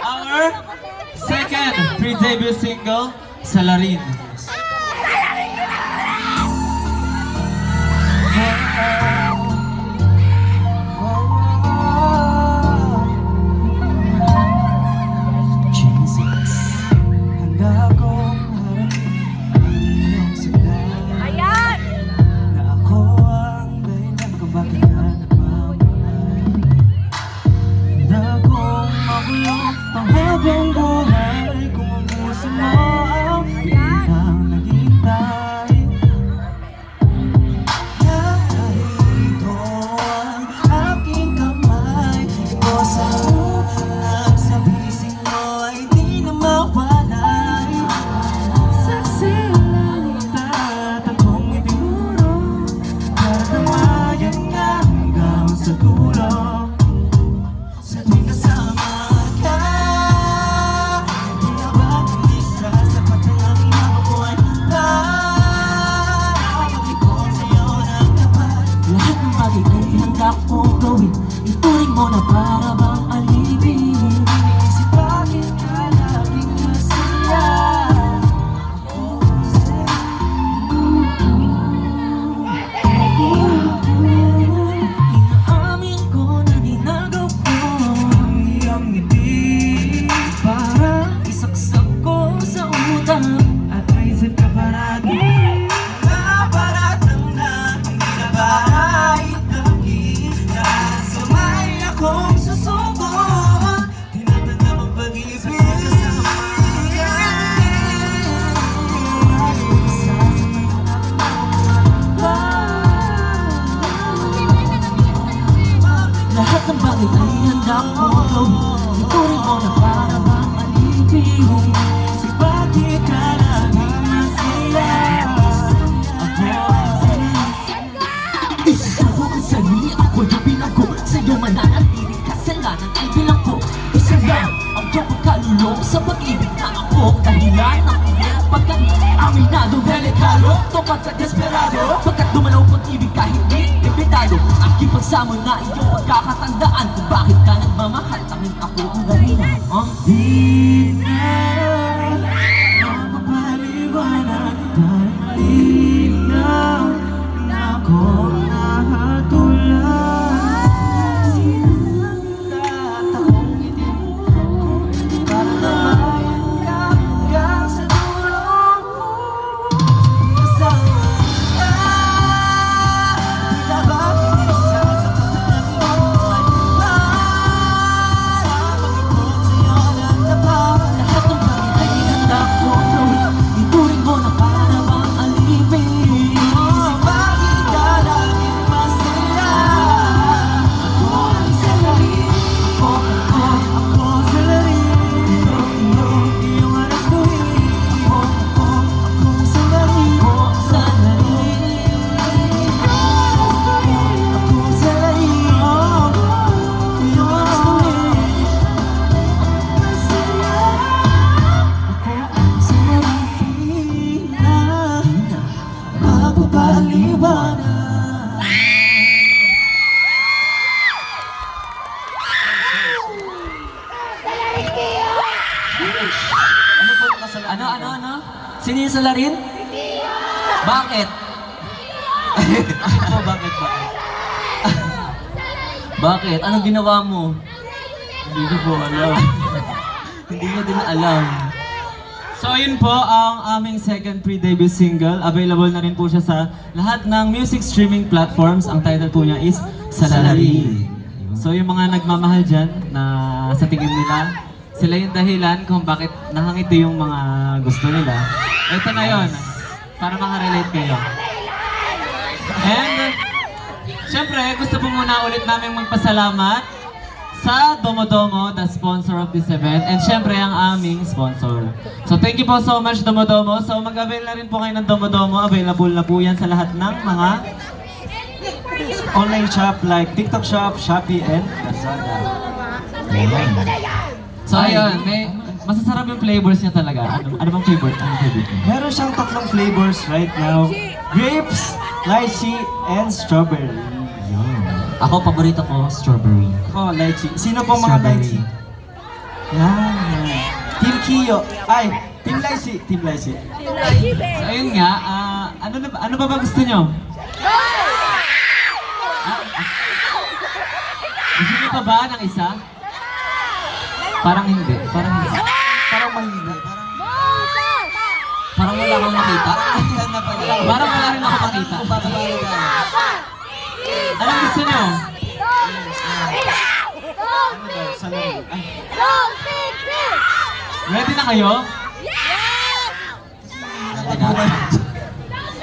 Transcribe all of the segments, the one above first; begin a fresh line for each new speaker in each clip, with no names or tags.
our second pre-debut single, Salarin.
Jesus, handa akong harapin ang iyong sigla. Na ako ang dahilan kung bakit ka nagmamahal. Handa akong makulong ang habang buhay kung ang puso mo ang pinang naghihintay. Ito ang aking kamay ko sa ulang sa bising mo ay di na mawalay. Saksi lang at akong itinuro para damayan ka hanggang sa dulo. Sa tuwing kasama ka, di na ba kumisa sapat ang aking mabubuhay para mag-ikot sa'yo ng tapat. Lahat ng bagay ay handa kong gawin, ituring mo na para bang alipin. Iniisip bakit ka laging masaya. Ako kasi inaamin ko na ninagaw ko ang iyong ngiti. Parang isaksak ko sa utak at naisip ka parati na paratang na hindi na bahay-tagi. Dahil sa may akong susubok, tinatanda mong pag-ibig kasama ka. Lahat ng bagay ay handa kong gawin, ituring mo na para bang alipin. Kasi bakit ka laging masaya. Ako isusuko ang sarili, ako yung bilanggo. Sa'yo mananatiling kasalanan ay bilanggo. Isa lang ang iyong pagkalulong sa pag-ibig na ako. Dahilan ng iyong pagka-aminado, delikado, topat at desperado. Pagkat dumalaw pag-ibig kahit di imbitado, aking pagsamo na iyong pagkakatandaan kung bakit ka nagmamahal. Tanging ako ang ganina. Di na makapaliwanag dahil malinaw na ako nahatulad. Lahat akong itinuro para damayan ka hanggang sa dulo. Kasama ka, di na ba kinisa sa pagkakataon para mag-ikot sa'yo ng tapat. Lahat ng bagay ay handa kong gawin, ituring mo na para bang alipin. Kasi bakit ka laging masaya. Ako ang salarin, ako salarin. Iyong alas tuwing ako salarin, ako salarin. Ako salarin, iyong alas tuwing ako salarin na magpapaliwanag. Ano po yung kasalanan? Ano? Sino yung salarin? Bakit? Ako, bakit? Bakit? Anong ginawa mo? Hindi ko po alam. Hindi ko din alam.
So yun po ang aming second pre-debut single. Available na rin po siya sa lahat ng music streaming platforms. Ang title po niya is Salarin. So yung mga nagmamahal dyan na sa tingin nila, sila yung dahilan kung bakit nakangiti yung mga gusto nila. Ito na yon para makarelate kayo. And syempre gusto po muna ulit namin magpasalamat sa Domodomo, the sponsor of this event, and syempre ang aming sponsor. So thank you po so much Domodomo. So mag-avail na rin po kayo ng Domodomo. Available na po yan sa lahat ng mga
Online shop like TikTok Shop, Shopee, and Lazada.
So ayun, may masasarap yung flavors niya talaga. Ano bang flavor? Anong flavor niya?
Meron siyang tatlong flavors right now. Grapes, lychee, and strawberry. Yun.
Ako, paborito ko, strawberry.
Ako, lychee. Sino pong mga
Strawberry.
lychee? Yan.
Kiyo. Ay, Team Lychee. Team Lychee.
So ayun nga, ano ba gusto nyo? Gusto nyo pa ba ng isa? Parang hindi.
Parang mahindi.
Parang wala kang makita.
Parang na pala.
Parang wala rin ako makita. Anong gusto nyo?
Sa laro. Ay,
Ready na kayo?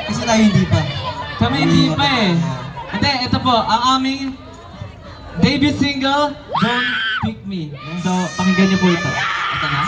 kasi tayo hindi pa.
Kami hindi pa eh. Hindi, ito po, ang aming debut single, Don't Pick Me. So, pakinggan niyo po ito. Ito na.